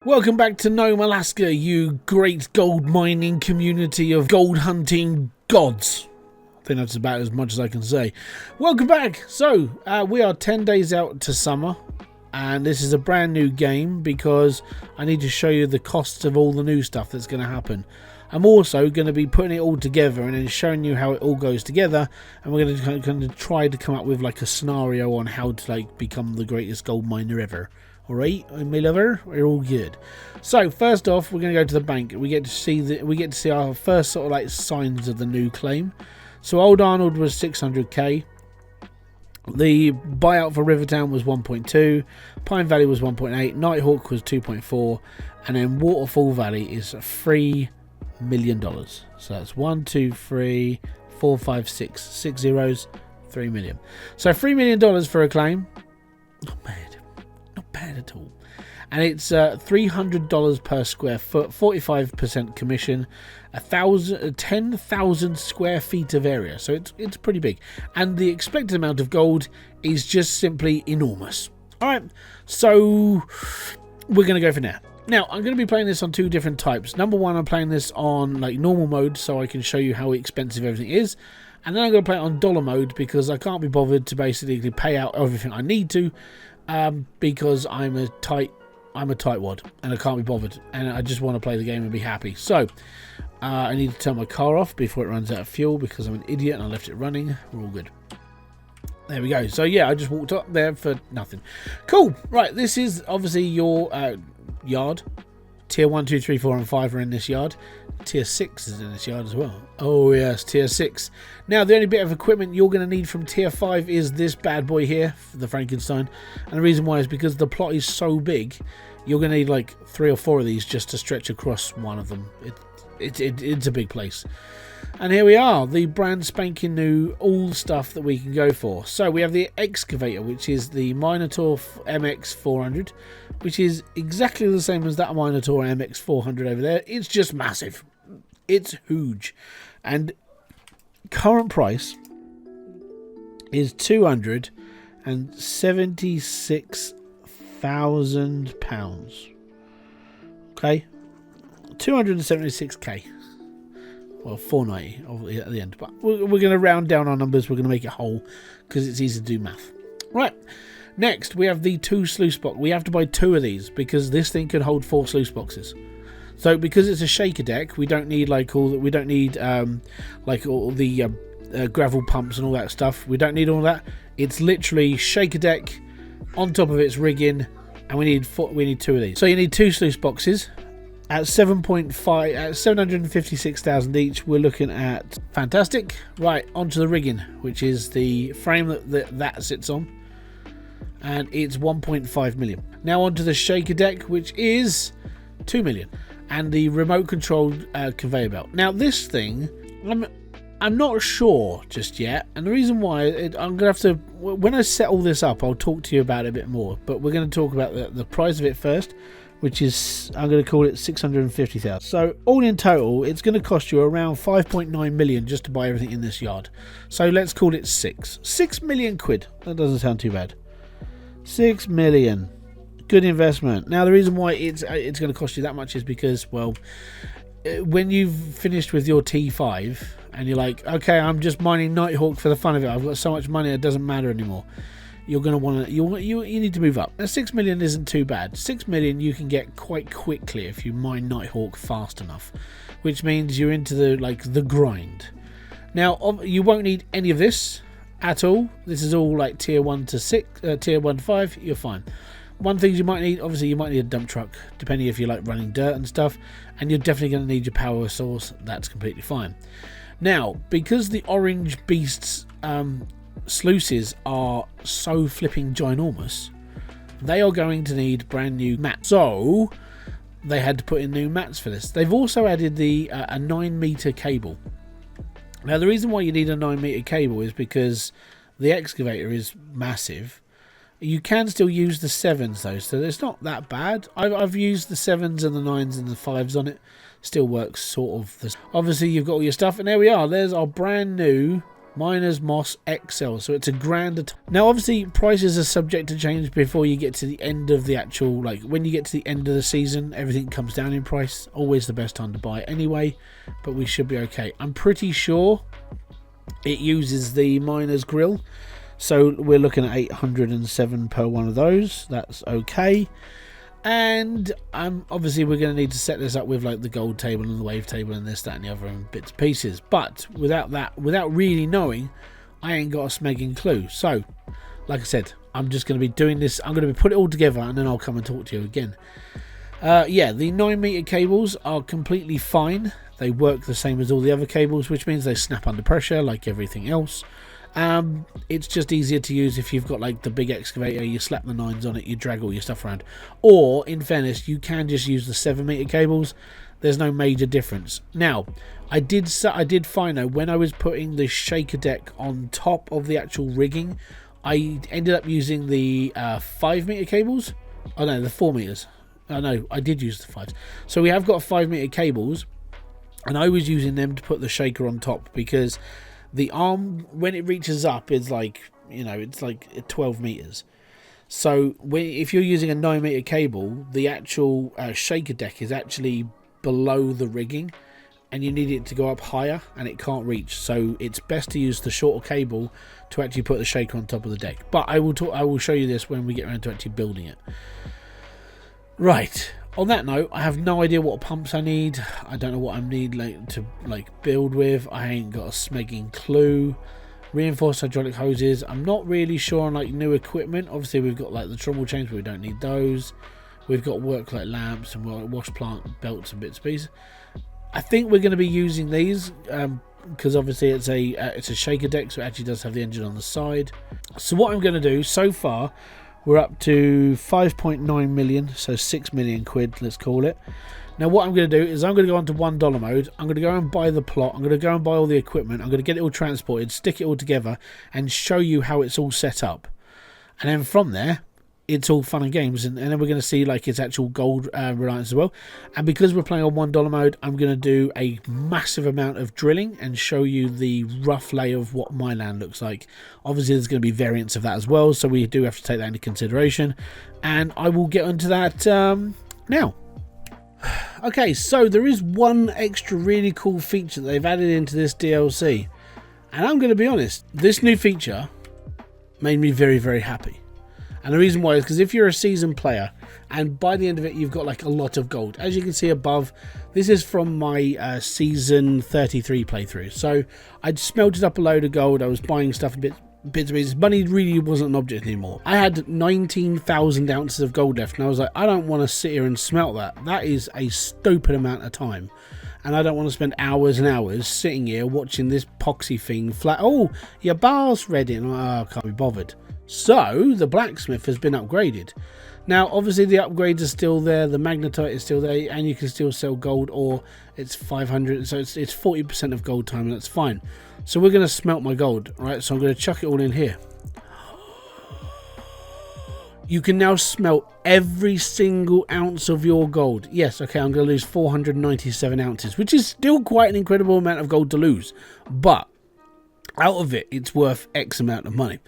Welcome back to Nome, Alaska, you great gold mining community of gold hunting gods. I think that's about as much as I can say. Welcome back. So, we are 10 days out to summer, and this is a brand new game because I need to show you the costs of all the new stuff that's going to happen. I'm also going to be putting it all together and then showing you how it all goes together, and we're going to try to come up with like a scenario on how to become the greatest gold miner ever. Alright, my lover, we're all good. So first off, we're going to go to the bank. We get to see our first sort of signs of the new claim. So Old Arnold was 600k. The buyout for Rivertown was 1.2. Pine Valley was 1.8. Nighthawk was 2.4, and then Waterfall Valley is $3 million. So that's 1, 2, 3, 4, 5, 6, 6 zeros, 3 million. So $3 million for a claim. Not bad. Not bad at all. And it's $300 per square foot, 45% commission, 10,000 square feet of area. So it's pretty big. And the expected amount of gold is just simply enormous. Alright, so we're going to go for now. Now, I'm going to be playing this on two different types. Number one, I'm playing this on normal mode so I can show you how expensive everything is. And then I'm going to play it on dollar mode because I can't be bothered to basically pay out everything I need to. Because I'm a tightwad and I can't be bothered, and I just want to play the game and be happy. So I need to turn my car off before it runs out of fuel because I'm an idiot and I left it running. We're all good. There we go. So yeah, I just walked up there for nothing. Cool. Right, this is obviously your yard. Tier 1, 2, 3, 4 and 5 are in this yard. Tier 6 is in this yard as well. Oh yes, Tier 6. Now the only bit of equipment you're going to need from Tier 5 is this bad boy here, the Frankenstein. And the reason why is because the plot is so big, you're going to need 3 or 4 of these just to stretch across one of them. It's a big place. And here we are, the brand spanking new all stuff that we can go for. So we have the Excavator, which is the Minotaur MX400, which is exactly the same as that Minotaur MX400 over there. It's just massive. It's huge. And current price is £276,000. Okay? 276k. Well, 490 at the end, but we're going to round down our numbers. We're going to make it whole because it's easy to do math. Right, next we have the 2 sluice box. We have to buy 2 of these because this thing can hold 4 sluice boxes. So because it's a shaker deck, we don't need all the gravel pumps and all that stuff. We don't need all that. It's literally shaker deck. On top of its rigging, and we need 2 of these. So you need 2 sluice boxes. At 7.5, at 756,000 each, we're looking at fantastic. Right, onto the rigging, which is the frame that sits on, and it's 1.5 million. Now onto the shaker deck, which is 2 million, and the remote controlled conveyor belt. Now this thing, I'm not sure just yet, and the reason why I'm gonna have to, when I set all this up, I'll talk to you about it a bit more. But we're going to talk about the price of it first, which is, I'm going to call it 650,000. So all in total, it's going to cost you around 5.9 million just to buy everything in this yard. So let's call it 6 million quid. That doesn't sound too bad. 6 million, good investment. Now the reason why it's going to cost you that much is because, well, when you've finished with your T5 and you're like, okay, I'm just mining Nighthawk for the fun of it, I've got so much money it doesn't matter anymore. You're going to want to, you need to move up. Now 6 million isn't too bad. 6 million you can get quite quickly if you mine Nighthawk fast enough, which means you're into the grind. Now you won't need any of this at all. This is all tier 1 to 6, tier 1 to 5. You're fine. One thing you might need, obviously you might need a dump truck, depending if you like running dirt and stuff, and you're definitely going to need your power source. That's completely fine. Now because the orange beasts sluices are so flipping ginormous, they are going to need brand new mats. So they had to put in new mats for this. They've also added the a 9-meter cable. Now the reason why you need a 9-meter cable is because the Excavator is massive. You can still use the 7s though, so it's not that bad. I've used the 7s and the 9s and the 5s on it. Still works sort of. Obviously you've got all your stuff, and there we are. There's our brand new Miners Moss XL, so it's a grand. Now obviously prices are subject to change before you get to the end of the actual, like when you get to the end of the season, everything comes down in price. Always the best time to buy anyway, but we should be okay. I'm pretty sure it uses the miner's grill, so we're looking at 807 per one of those. That's okay. And obviously we're going to need to set this up with like the gold table and the wave table and this, that and the other and bits and pieces. But without that, without really knowing, I ain't got a smegging clue. So like I said, I'm just going to be doing this. I'm going to put it all together and then I'll come and talk to you again. Yeah, the 9-meter cables are completely fine. They work the same as all the other cables, which means they snap under pressure like everything else. It's just easier to use if you've got like the big excavator, you slap the 9s on it, you drag all your stuff around. Or in fairness, you can just use the 7-meter cables. There's no major difference. Now I did find though, when I was putting the shaker deck on top of the actual rigging, I ended up using the 5-meter cables. Oh no, the 4 meters. Oh no, I did use the 5s. So we have got 5-meter cables, and I was using them to put the shaker on top because the arm, when it reaches up, is like, you know, it's like 12 meters. So if you're using a 9-meter cable, the actual shaker deck is actually below the rigging, and you need it to go up higher, and it can't reach. So it's best to use the shorter cable to actually put the shaker on top of the deck. But I will show you this when we get around to actually building it. Right. On that note, I have no idea what pumps I need. I don't know what I need to build with. I ain't got a smegging clue. Reinforced hydraulic hoses. I'm not really sure on like new equipment. Obviously we've got like the trommel chains, but we don't need those. We've got work like lamps and wash plant belts and bits and pieces. I think we're going to be using these because obviously it's a shaker deck, so it actually does have the engine on the side. So what I'm going to do so far, we're up to 5.9 million, so 6 million quid, let's call it. Now what I'm going to do is I'm going to go on to $1 mode. I'm going to go and buy the plot. I'm going to go and buy all the equipment. I'm going to get it all transported, stick it all together, and show you how it's all set up. And then from there, it's all fun and games. And then we're going to see like its actual gold reliance as well. And because we're playing on $1 mode, I'm going to do a massive amount of drilling and show you the rough lay of what my land looks like. Obviously there's going to be variants of that as well, so we do have to take that into consideration, and I will get onto that now. Okay, so there is one extra really cool feature that they've added into this DLC, and I'm going to be honest, this new feature made me very, very happy. And the reason why is because if you're a seasoned player and by the end of it you've got like a lot of gold, as you can see above, this is from my season 33 playthrough. So I'd smelted up a load of gold, I was buying stuff a bit bits and pieces. Money really wasn't an object anymore. I had 19,000 ounces of gold left, and I was like, I don't want to sit here and smelt that. That is a stupid amount of time, and I don't want to spend hours and hours sitting here watching this poxy thing flat. Oh, your bar's ready, and I can't be bothered. So the blacksmith has been upgraded. Now obviously the upgrades are still there, the magnetite is still there, and you can still sell gold ore. It's 500, so it's 40% of gold time, and that's fine. So we're going to smelt my gold, right? So I'm going to chuck it all in here. You can now smelt every single ounce of your gold. Yes, okay, I'm going to lose 497 ounces, which is still quite an incredible amount of gold to lose. But out of it, it's worth X amount of money.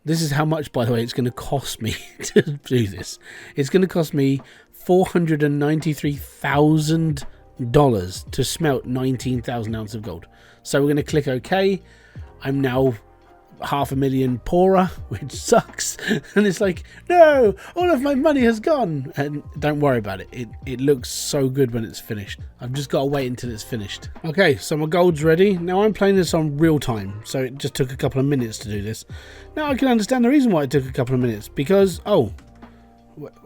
This is how much, by the way, it's going to cost me to do this. It's going to cost me $493,000 to smelt 19,000 ounces of gold. So we're going to click OK. I'm now 500,000 poorer, which sucks. And it's like, no, all of my money has gone. And don't worry about it. It looks so good when it's finished. I've just got to wait until it's finished. Okay, so my gold's ready. Now I'm playing this on real time, so it just took a couple of minutes to do this. Now I can understand the reason why it took a couple of minutes, because, oh,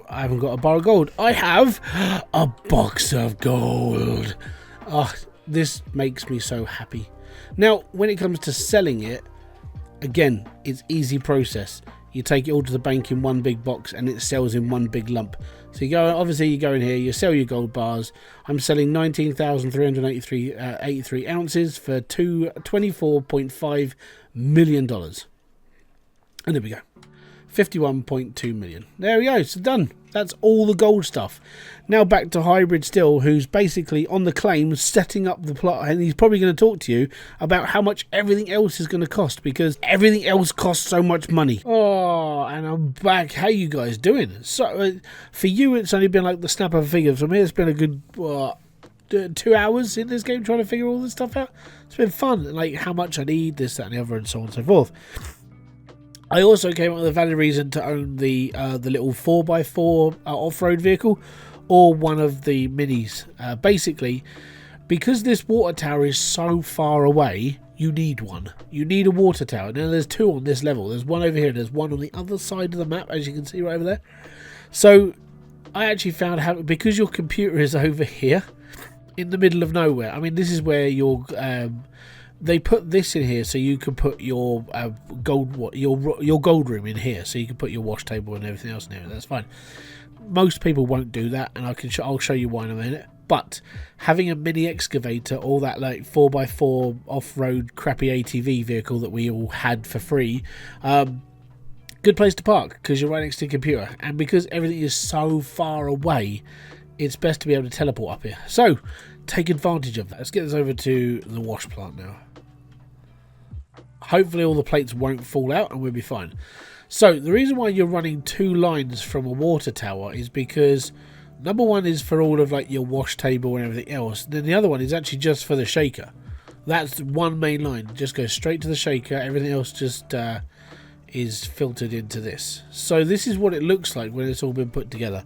I haven't got a bar of gold. I have a box of gold. Oh, this makes me so happy. Now, when it comes to selling it, again, it's easy process. You take it all to the bank in one big box and it sells in one big lump. So you go, obviously you go in here, you sell your gold bars. I'm selling 19,383 ounces for $24.5 million. And there we go. 51.2 million. There we go, so done. That's all the gold stuff. Now back to Hybridsteel, who's basically on the claim setting up the plot, and he's probably going to talk to you about how much everything else is going to cost, because everything else costs so much money. Oh, and I'm back. How you guys doing? So for you, it's only been like the snap of a finger. For me, it's been a good 2 hours in this game trying to figure all this stuff out. It's been fun, like how much I need, this, that, and the other, and so on and so forth. I also came up with a valid reason to own the little 4x4 off-road vehicle, or one of the minis. Basically, because this water tower is so far away, you need one. You need a water tower. Now, there's two on this level. There's one over here, and there's one on the other side of the map, as you can see right over there. So, I actually found how, because your computer is over here, in the middle of nowhere. I mean, this is where your they put this in here so you can put your your gold room in here, so you can put your wash table and everything else in here. That's fine. Most people won't do that, and I'll show you why in a minute. But having a mini excavator, or that like 4x4 off-road crappy ATV vehicle that we all had for free, good place to park because you're right next to your computer, and because everything is so far away, it's best to be able to teleport up here. So take advantage of that. Let's get this over to the wash plant now. Hopefully all the plates won't fall out and we'll be fine. So the reason why you're running two lines from a water tower is because number one is for all of like your wash table and everything else. Then the other one is actually just for the shaker. That's one main line. Just goes straight to the shaker. Everything else just is filtered into this. So this is what it looks like when it's all been put together.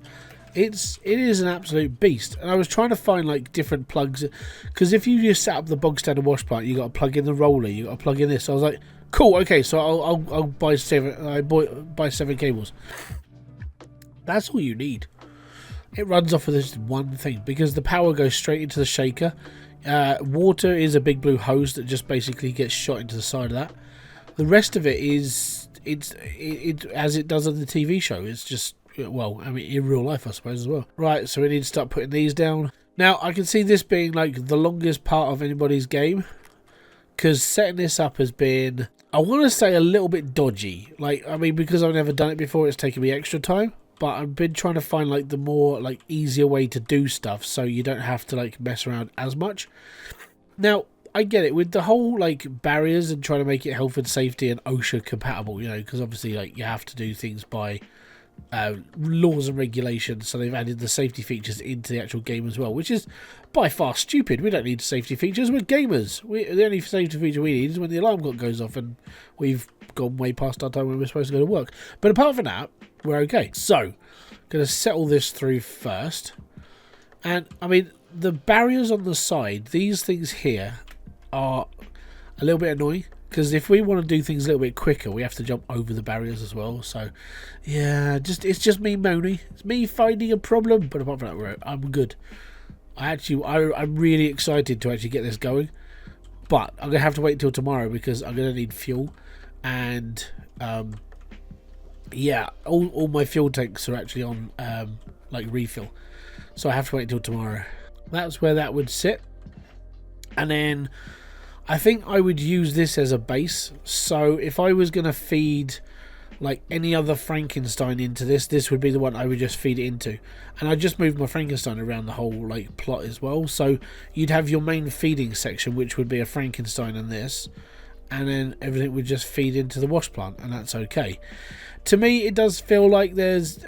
It is an absolute beast, and I was trying to find like different plugs, because if you just set up the bog standard wash plant, you got to plug in the roller, you got to plug in this. So I was like, cool, okay, so I'll buy seven. I buy 7 cables. That's all you need. It runs off of this one thing because the power goes straight into the shaker. Water is a big blue hose that just basically gets shot into the side of that. The rest of it is it as it does on the TV show. It's just, well, I mean, in real life, I suppose, as well. Right, so we need to start putting these down. Now, I can see this being, like, the longest part of anybody's game, because setting this up has been, I want to say, a little bit dodgy. Like, I mean, because I've never done it before, it's taken me extra time, but I've been trying to find, like, the more, like, easier way to do stuff, so you don't have to, like, mess around as much. Now, I get it, with the whole, like, barriers and trying to make it health and safety and OSHA compatible, you know, because obviously, like, you have to do things by laws and regulations, so they've added the safety features into the actual game as well, which is by far stupid. We don't need safety features, we're gamers. The only safety feature we need is when the alarm clock goes off and we've gone way past our time when we're supposed to go to work. But apart from that, we're okay. So, I'm going to settle this through first. And, I mean, the barriers on the side, these things here, are a little bit annoying. Because if we want to do things a little bit quicker, we have to jump over the barriers as well. So, yeah, it's just me moaning. It's me finding a problem. But apart from that, I'm good. I'm really excited to actually get this going. But I'm going to have to wait until tomorrow because I'm going to need fuel. And, yeah, all my fuel tanks are actually on, like, refill. So I have to wait until tomorrow. That's where that would sit. And then I think I would use this as a base. So if I was going to feed like any other Frankenstein into this, this would be the one I would just feed it into. And I just moved my Frankenstein around the whole like plot as well. So you'd have your main feeding section, which would be a Frankenstein and this, and then everything would just feed into the wash plant, and that's okay. To me, it does feel like there's,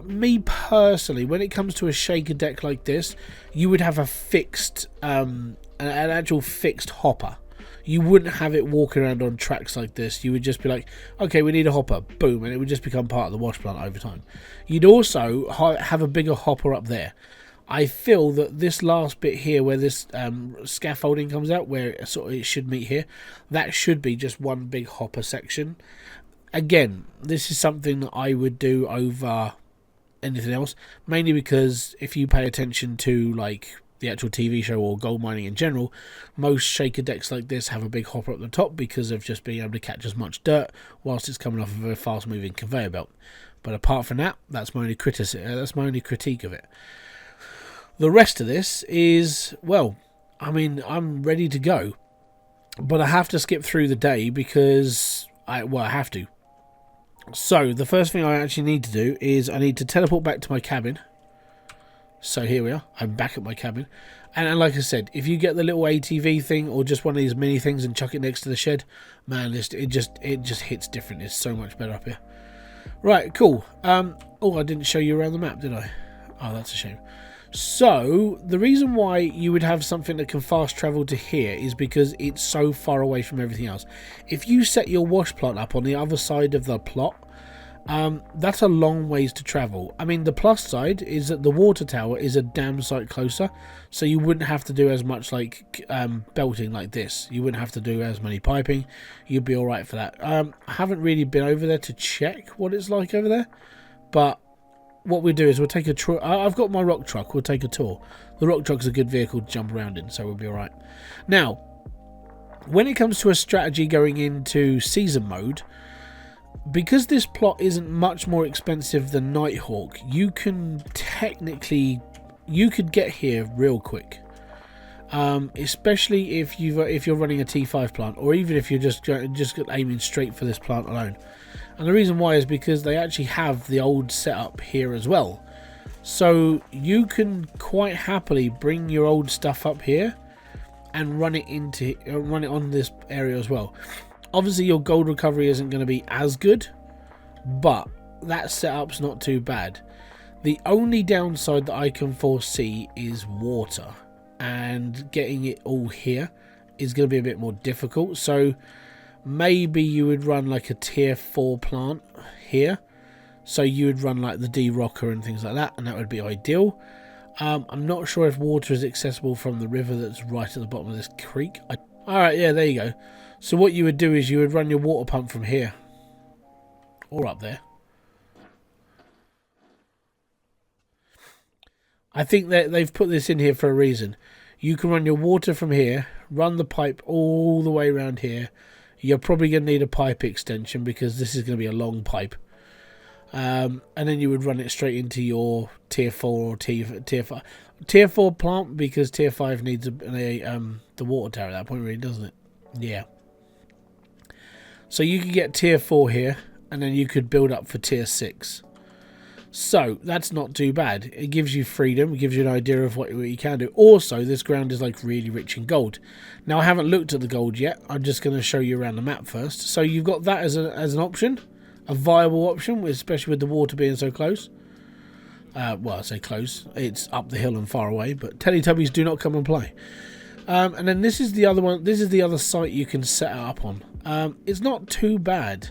me personally, when it comes to a shaker deck like this, you would have a fixed, an actual fixed hopper. You wouldn't have it walking around on tracks like this. You would just be like, okay, we need a hopper, boom, and it would just become part of the wash plant over time. You'd also have a bigger hopper up there. I feel that this last bit here where this scaffolding comes out, where it should meet here, that should be just one big hopper section. Again, this is something that I would do over anything else, mainly because if you pay attention to like the actual TV show or gold mining in general, most shaker decks like this have a big hopper at the top because of just being able to catch as much dirt whilst it's coming off of a fast moving conveyor belt. But apart from that, that's my only critique of it. The rest of this is, well, I mean, I'm ready to go, but I have to skip through the day because I have to. So the first thing I actually need to do is I need to teleport back to my cabin. So here we are. I'm back at my cabin. And like I said, if you get the little ATV thing or just one of these mini things and chuck it next to the shed, man, it just hits different. It's so much better up here. Right, cool. Oh, I didn't show you around the map, did I? Oh, that's a shame. So the reason why you would have something that can fast travel to here is because it's so far away from everything else. If you set your wash plant up on the other side of the plot, that's a long ways to travel. I mean, the plus side is that the water tower is a damn sight closer, so you wouldn't have to do as much like belting like this. You wouldn't have to do as many piping. You'd be all right for that. I haven't really been over there to check what it's like over there, but what we do is we'll take a tour. I've got my rock truck. We'll take a tour. The rock truck's a good vehicle to jump around in, so we'll be all right. Now, when it comes to a strategy going into season mode, because this plot isn't much more expensive than Nighthawk, you can technically, you could get here real quick. Especially if you're running a T5 plant, or even if you're just aiming straight for this plant alone. And the reason why is because they actually have the old setup here as well, so you can quite happily bring your old stuff up here and run it on this area as well. Obviously your gold recovery isn't going to be as good, but that setup's not too bad. The only downside that I can foresee is water, and getting it all here is going to be a bit more difficult. So maybe you would run like a tier 4 plant here, so you would run like the D-Rocker and things like that, and that would be ideal. I'm not sure if water is accessible from the river that's right at the bottom of this creek. Alright, yeah, there you go. So what you would do is you would run your water pump from here, or up there. I think that they've put this in here for a reason. You can run your water from here, run the pipe all the way around here. You're probably going to need a pipe extension because this is going to be a long pipe. And then you would run it straight into your tier 4 or tier 5. Tier 4 plant, because tier 5 needs the water tower at that point, really, doesn't it? Yeah. So you could get tier 4 here, and then you could build up for tier 6. So that's not too bad. It gives you freedom, it gives you an idea of what you can do. Also, this ground is like really rich in gold. Now, I haven't looked at the gold yet. I'm just going to show you around the map first. So you've got that as an option, a viable option, especially with the water being so close. Well, I say close. It's up the hill and far away, but Teletubbies do not come and play. And then this is the other one. This is the other site you can set it up on. It's not too bad.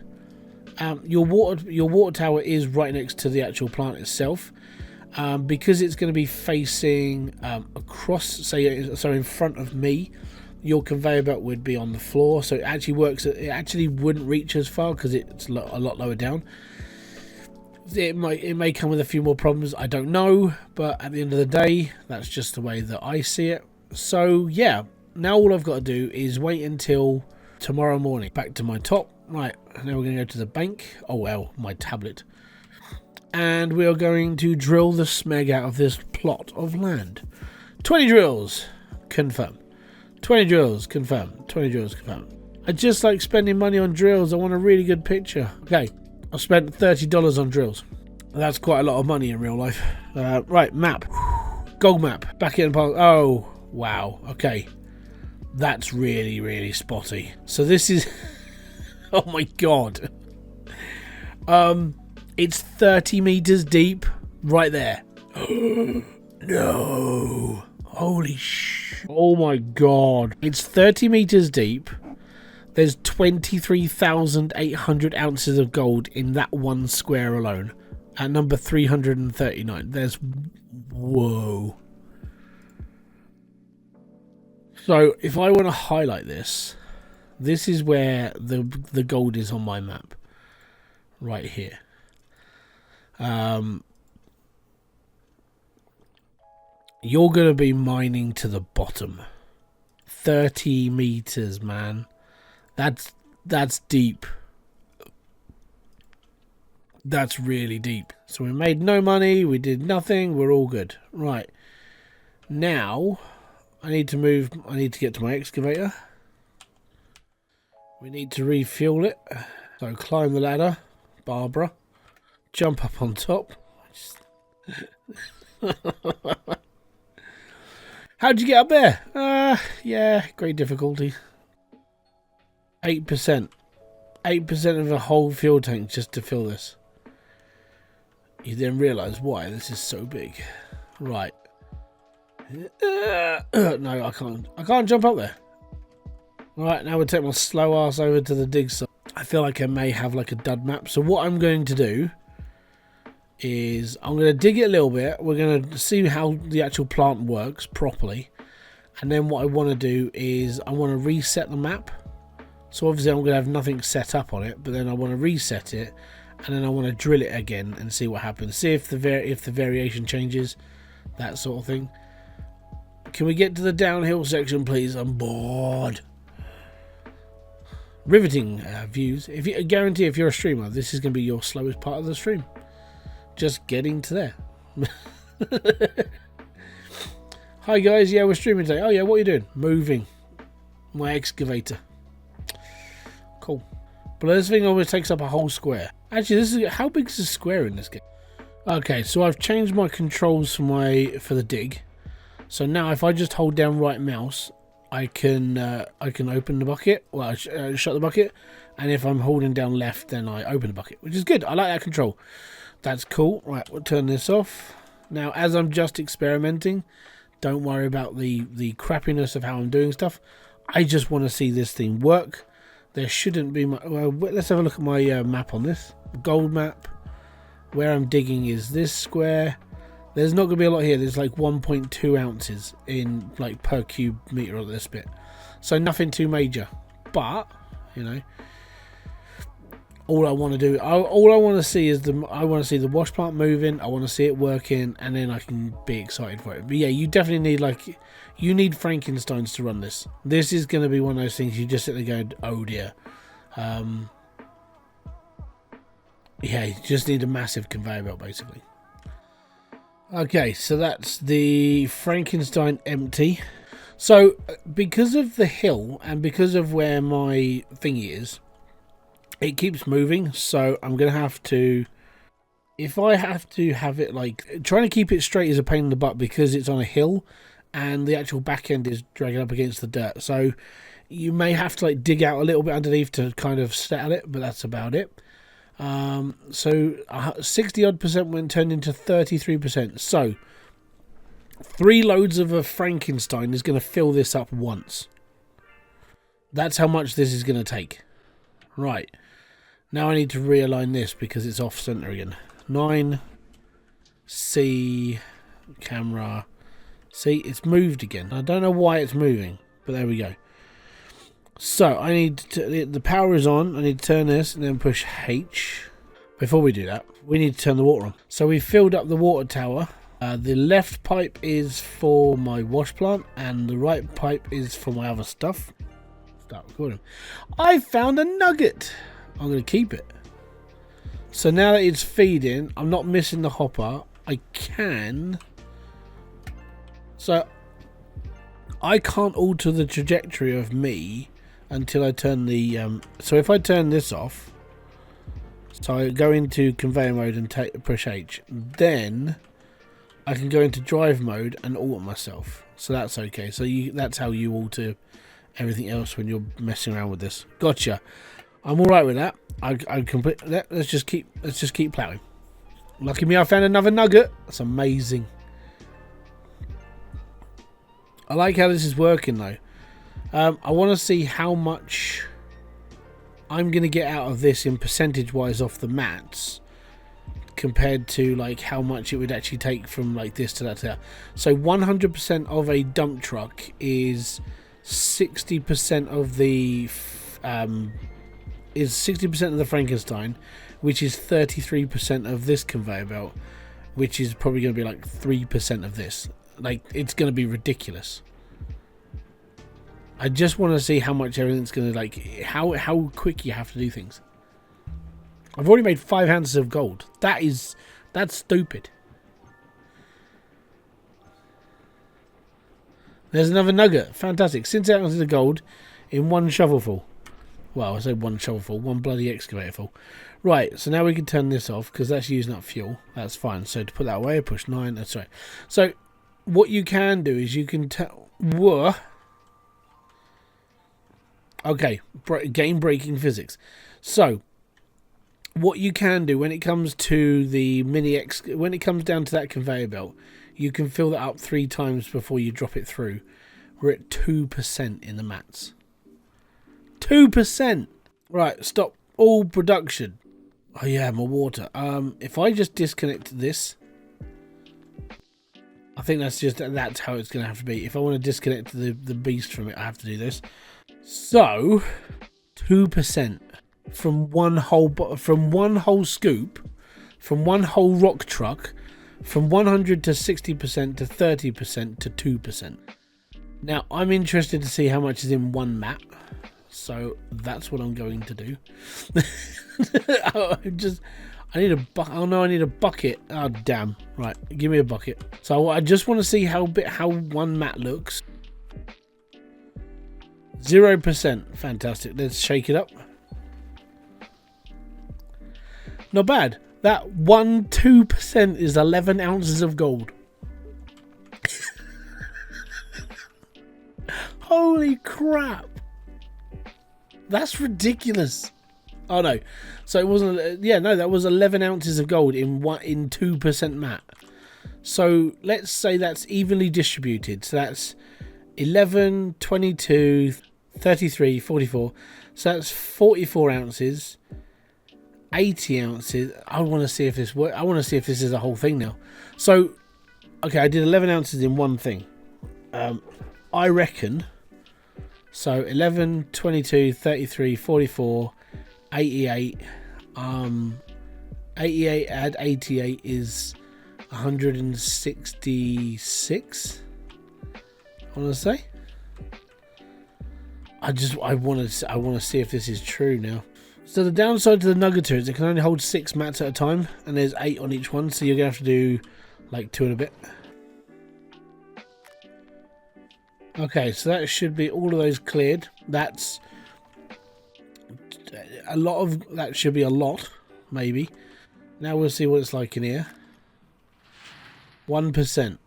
Your water tower is right next to the actual plant itself, because it's going to be facing across, so in front of me. Your conveyor belt would be on the floor, so it actually works. It actually wouldn't reach as far because it's a lot lower down. It may come with a few more problems, I don't know, but at the end of the day, that's just the way that I see it. So yeah, now all I've got to do is wait until tomorrow morning. Back to my top. Right, now we're going to go to the bank. Oh well, my tablet. And we are going to drill the smeg out of this plot of land. 20 drills, confirm. 20 drills, confirm. 20 drills, confirm. I just like spending money on drills. I want a really good picture. Okay, I've spent $30 on drills. That's quite a lot of money in real life. Right, map. Gold map. Back in. Oh, wow. Okay. That's really, really spotty. So this is... oh my god. It's 30 meters deep right there. No. Holy sh... oh my god. It's 30 meters deep. There's 23,800 ounces of gold in that one square alone. At number 339. There's... whoa. So, if I want to highlight this, this is where the gold is on my map. Right here. You're going to be mining to the bottom. 30 meters, man. That's deep. That's really deep. So we made no money, we did nothing, we're all good. Right. Now, I need to get to my excavator. We need to refuel it. So climb the ladder. Barbara. Jump up on top. How'd you get up there? Yeah, great difficulty. 8%. 8% of a whole fuel tank just to fill this. You then realise why this is so big. Right. No, I can't. I can't jump up there. Right, now we'll take my slow ass over to the dig site. I feel like I may have like a dud map. So what I'm going to do is I'm going to dig it a little bit. We're going to see how the actual plant works properly. And then what I want to do is I want to reset the map. So obviously I'm going to have nothing set up on it, but then I want to reset it, and then I want to drill it again and see what happens. See if the variation changes, that sort of thing. Can we get to the downhill section, please? I'm bored. Riveting views. If you guarantee, if you're a streamer, this is going to be your slowest part of the stream. Just getting to there. Hi guys, yeah, we're streaming today. Oh yeah, what are you doing? Moving my excavator. Cool. But this thing always takes up a whole square. Actually, this is how big is a square in this game? Okay, so I've changed my controls for the dig. So now if I just hold down right mouse, I can open the bucket. Well, shut the bucket, and if I'm holding down left, then I open the bucket, which is good. I like that control. That's cool. Right, we'll turn this off. Now, as I'm just experimenting, don't worry about the crappiness of how I'm doing stuff. I just want to see this thing work. There shouldn't be much. Well, let's have a look at my map on this. Gold map. Where I'm digging is this square. There's not going to be a lot here. There's like 1.2 ounces in like per cube meter of this bit. So nothing too major. But, you know, all I want to do, all I want to see is I want to see the wash plant moving. I want to see it working, and then I can be excited for it. But yeah, you definitely need you need Frankensteins to run this. This is going to be one of those things you just sit there and go, oh dear. Yeah, you just need a massive conveyor belt basically. Okay, so that's the Frankenstein empty. So because of the hill and because of where my thingy is, it keeps moving. So I'm going to have to, if I have to have it like, trying to keep it straight is a pain in the butt because it's on a hill and the actual back end is dragging up against the dirt. So you may have to like dig out a little bit underneath to kind of settle it, but that's about it. So 60 odd percent went turned into 33%. So 3 loads of a Frankenstein is going to fill this up once. That's how much this is going to take. Right. Now I need to realign this because it's off center again. 9 C camera. See, it's moved again. I don't know why it's moving, but there we go. So I need to, the power is on. I need to turn this and then push H. Before we do that, we need to turn the water on. So we filled up the water tower. The left pipe is for my wash plant and the right pipe is for my other stuff. Start recording. I found a nugget. I'm going to keep it. So now that it's feeding, I'm not missing the hopper. I can. So I can't alter the trajectory of me until I turn the so if I turn this off, so I go into conveyor mode and push H, then I can go into drive mode and alter myself. So that's okay. So that's how you alter everything else when you're messing around with this. Gotcha. I'm all right with that. I complete that. Let's just keep plowing. Lucky me, I found another nugget. That's amazing. I like how this is working though. I want to see how much I'm going to get out of this in percentage wise off the mats compared to like how much it would actually take from like this to that to that. So 100% of a dump truck is 60% of the Frankenstein, which is 33% of this conveyor belt, which is probably going to be like 3% of this. Like, it's going to be ridiculous. I just want to see how much everything's going to, like, how quick you have to do things. I've already made 5 ounces of gold. That's stupid. There's another nugget. Fantastic. 6 ounces of gold in 1 shovelful. Well, I said one shovel full, one bloody excavator full. Right, so now we can turn this off because that's using up fuel. That's fine. So to put that away, push 9. That's right. So what you can do is you can tell. Okay, game breaking physics. So what you can do when it comes to the when it comes down to that conveyor belt, you can fill that up 3 times before you drop it through. We're at 2% in the mats. 2%. Right, stop all production. Oh yeah, my water. If I just disconnect this, I think that's how it's going to have to be. If I want to disconnect the beast from it, I have to do this. So 2% from one whole scoop, from one whole rock truck, from 100 to 60% to 30% to 2%. Now I'm interested to see how much is in one mat. So that's what I'm going to do. I need a bucket. Oh no, I need a bucket. Oh damn! Right, give me a bucket. So I just want to see how one mat looks. 0%. Fantastic. Let's shake it up. Not bad. That 2% is 11 ounces of gold. Holy crap! That's ridiculous. Oh no, so it wasn't. Yeah, no, that was 11 ounces of gold in 2% mat. So let's say that's evenly distributed. So that's 11, 22, 33, 44. So that's 44 ounces, 80 ounces. I want to see if this works. I want to see if this is a whole thing now. So, okay, I did 11 ounces in one thing. I reckon. So 11, 22, 33, 44, 88. 88 add 88 is 166. I want to say. I want to see if this is true now. So the downside to the Nuggeter is it can only hold 6 mats at a time, and there's 8 on each one. So you're gonna have to do like 2 and a bit. Okay, so that should be all of those cleared. That's a lot of that. Should be a lot, maybe. Now we'll see what it's like in here. 1%.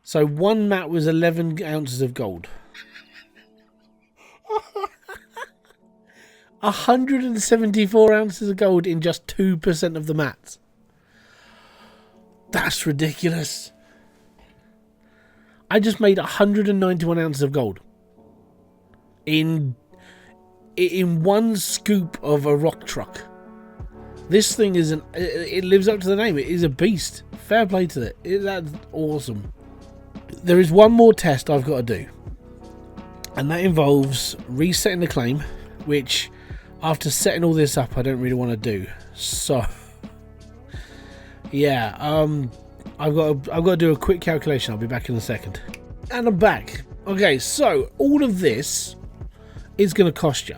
So one mat was 11 ounces of gold. 174 ounces of gold in just 2% of the mats. That's ridiculous. I just made 191 ounces of gold in one scoop of a rock truck. This thing is it lives up to the name. It is a beast. Fair play to it. That's awesome. There is one more test I've got to do, and that involves resetting the claim, which after setting all this up I don't really want to do. So yeah, I've got to do a quick calculation. I'll be back in a second. And I'm back. Okay, so all of this is going to cost you.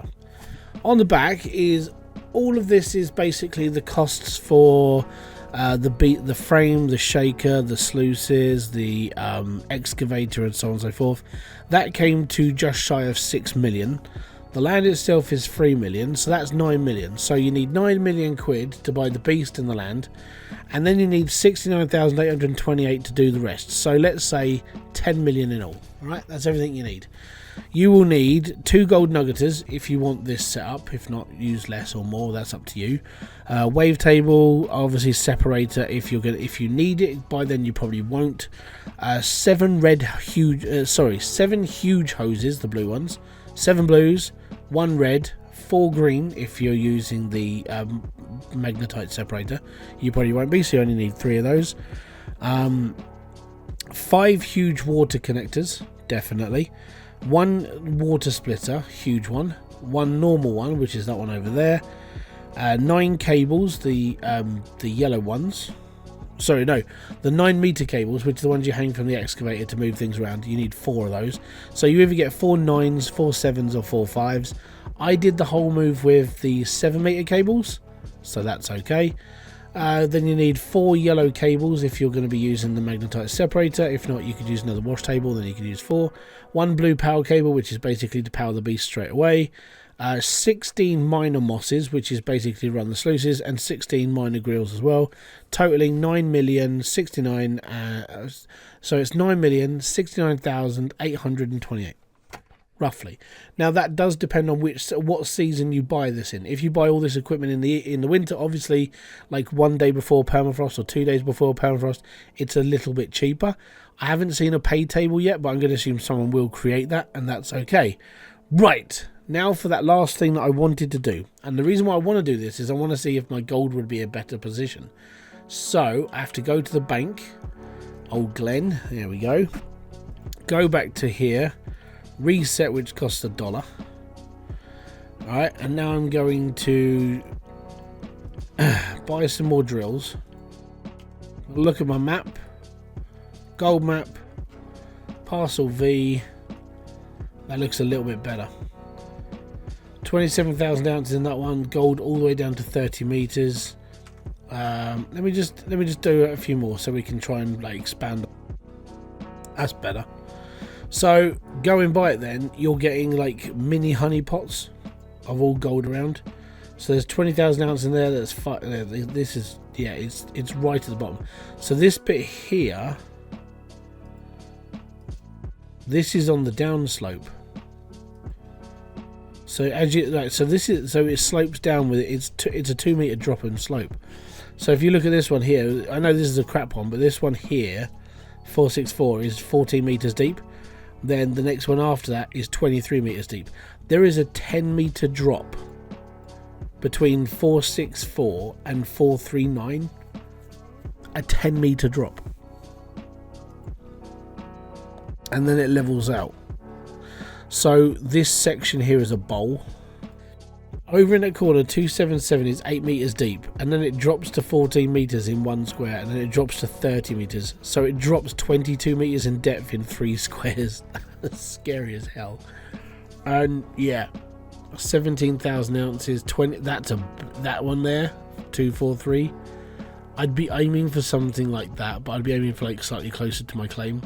On the back is all of this is basically the costs for the frame, the shaker, the sluices, the excavator, and so on and so forth. That came to just shy of 6 million. The land itself is 3 million, so that's 9 million. So you need 9 million quid to buy the beast and the land, and then you need 69,828 to do the rest. So let's say 10 million in all. Alright, that's everything you need. You will need 2 gold nuggeters if you want this set up. If not, use less or more, that's up to you. Wavetable, obviously separator if you need it. By then you probably won't. 7 huge hoses, the blue ones. 7 blues, 1 red, 4 green if you're using the magnetite separator. You probably won't be, so you only need 3 of those. 5 huge water connectors, definitely. 1 water splitter, huge one. 1 normal one, which is that one over there. 9 cables, the yellow ones. Sorry, no, the 9-meter cables, which are the ones you hang from the excavator to move things around. You need 4 of those. So you either get 4 9s, 4 7s, or 4 5s. I did the whole move with the 7-meter cables, so that's okay. Then you need 4 yellow cables if you're going to be using the magnetite separator. If not, you could use another wash table, then you could use 4. 1 blue power cable, which is basically to power the beast straight away. 16 minor mosses, which is basically run the sluices, and 16 minor grills as well, totaling 9,069,000. So it's 9,069,828. Roughly. Now that does depend on what season you buy this in. If you buy all this equipment in the winter, obviously, like 1 day before permafrost or 2 days before permafrost, it's a little bit cheaper. I haven't seen a pay table yet, but I'm going to assume someone will create that, and that's okay. Right, now for that last thing that I wanted to do. And the reason why I want to do this is I want to see if my gold would be a better position. So I have to go to the bank. Old Glen, there we go. Go back to here. Reset, which costs $1. Alright, and now I'm going to buy some more drills. Look at my map. Gold map. Parcel V. That looks a little bit better. 27,000 ounces in that one. Gold all the way down to 30 meters. Let me just do a few more so we can try and like expand. That's better. So going by it, then you're getting like mini honey pots of all gold around. So there's 20,000 ounces in there. That's this is, yeah, it's right at the bottom. So this bit here, this is on the down slope. So as you like, so it slopes down with it. It's a 2 meter drop in slope. So if you look at this one here, I know this is a crap one, but this one here, 464, is 14 meters deep. Then the next one after that is 23 meters deep. There is a 10 meter drop between 464 and 439. A 10 meter drop. And then it levels out. So this section here is a bowl. Over in that corner, 277 is 8 meters deep, and then it drops to 14 meters in 1 square, and then it drops to 30 meters. So it drops 22 meters in depth in 3 squares. That's scary as hell. And yeah, 17,000 ounces. 20. That one there, 243. I'd be aiming for something like that, but I'd be aiming for like slightly closer to my claim.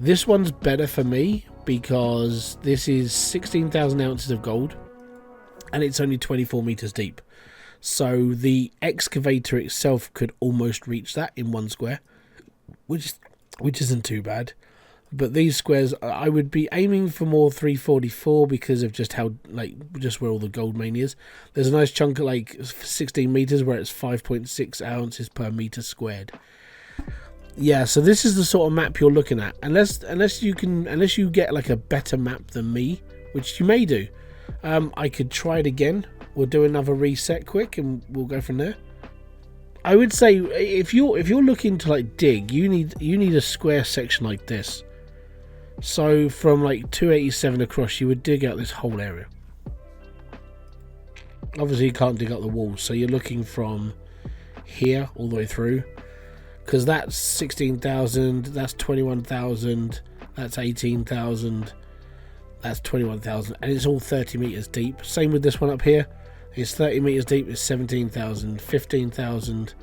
This one's better for me because this is 16,000 ounces of gold. And it's only 24 meters deep. So the excavator itself could almost reach that in 1 square, which isn't too bad. But these squares, I would be aiming for more 344 because of just how, like, just where all the gold main is. There's a nice chunk of like 16 meters where it's 5.6 ounces per meter squared. Yeah, so this is the sort of map you're looking at. Unless you get like a better map than me, which you may do. I could try it again. We'll do another reset quick and we'll go from there. I would say if you're looking to like dig, you need a square section like this. So from like 287 across, you would dig out this whole area. Obviously you can't dig up the walls, so you're looking from here all the way through, because that's 16,000, that's 21,000, that's 18,000. That's 21,000, and it's all 30 meters deep. Same with this one up here. It's 30 meters deep. It's 17,000, 15,000.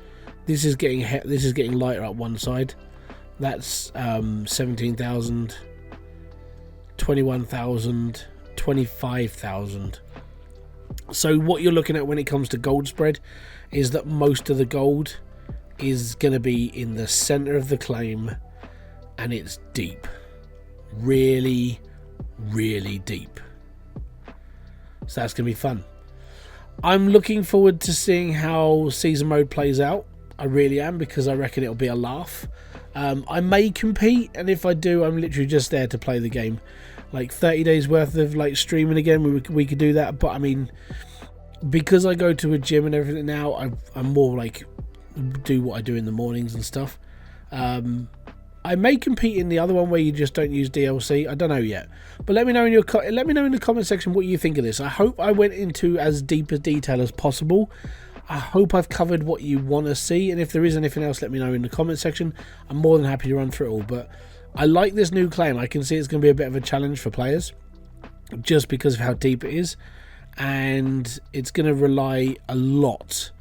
This is getting lighter up one side. That's 17,000, 21,000, 25,000. So what you're looking at when it comes to gold spread is that most of the gold is going to be in the center of the claim, and it's deep, really deep. So that's gonna be fun. I'm looking forward to seeing how season mode plays out. I really am, because I reckon it'll be a laugh. I may compete, and if I do, I'm literally just there to play the game. Like 30 days worth of like streaming again, we could do that. But I mean, because I go to a gym and everything now, I'm more like do what I do in the mornings and stuff. I may compete in the other one where you just don't use DLC. I don't know yet, but let me know in the comment section what you think of this. I hope I went into as deep a detail as possible. I hope I've covered what you want to see, and if there is anything else, let me know in the comment section. I'm more than happy to run through it all. But I like this new claim. I can see it's going to be a bit of a challenge for players, just because of how deep it is, and it's going to rely a lot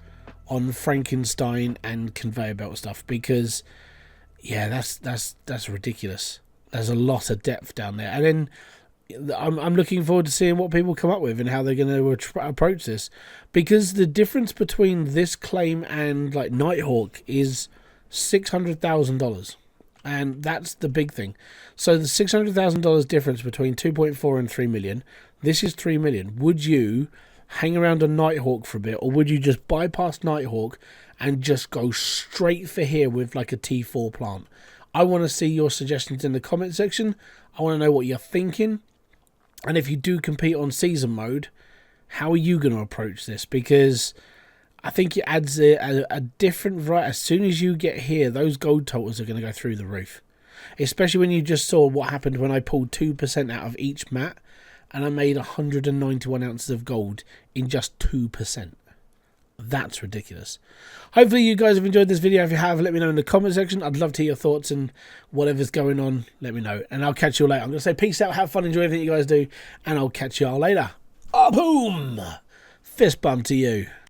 on Frankenstein and conveyor belt stuff, because yeah, that's ridiculous. There's a lot of depth down there, and then I'm looking forward to seeing what people come up with and how they're going to approach this, because the difference between this claim and like Nighthawk is $600,000, and that's the big thing. So the $600,000 difference between 2.4 and 3 million. This is 3 million. Would you hang around on Nighthawk for a bit, or would you just bypass Nighthawk and just go straight for here with like a T4 plant? I want to see your suggestions in the comment section. I want to know what you're thinking. And if you do compete on season mode, how are you going to approach this? Because I think it adds a different variety. As soon as you get here, those gold totals are going to go through the roof. Especially when you just saw what happened when I pulled 2% out of each mat, and I made 191 ounces of gold in just 2%. That's ridiculous. Hopefully you guys have enjoyed this video. If you have, let me know in the comment section. I'd love to hear your thoughts and whatever's going on, let me know. And I'll catch you all later. I'm going to say peace out, have fun, enjoy everything you guys do, and I'll catch you all later. Oh, boom! Fist bump to you.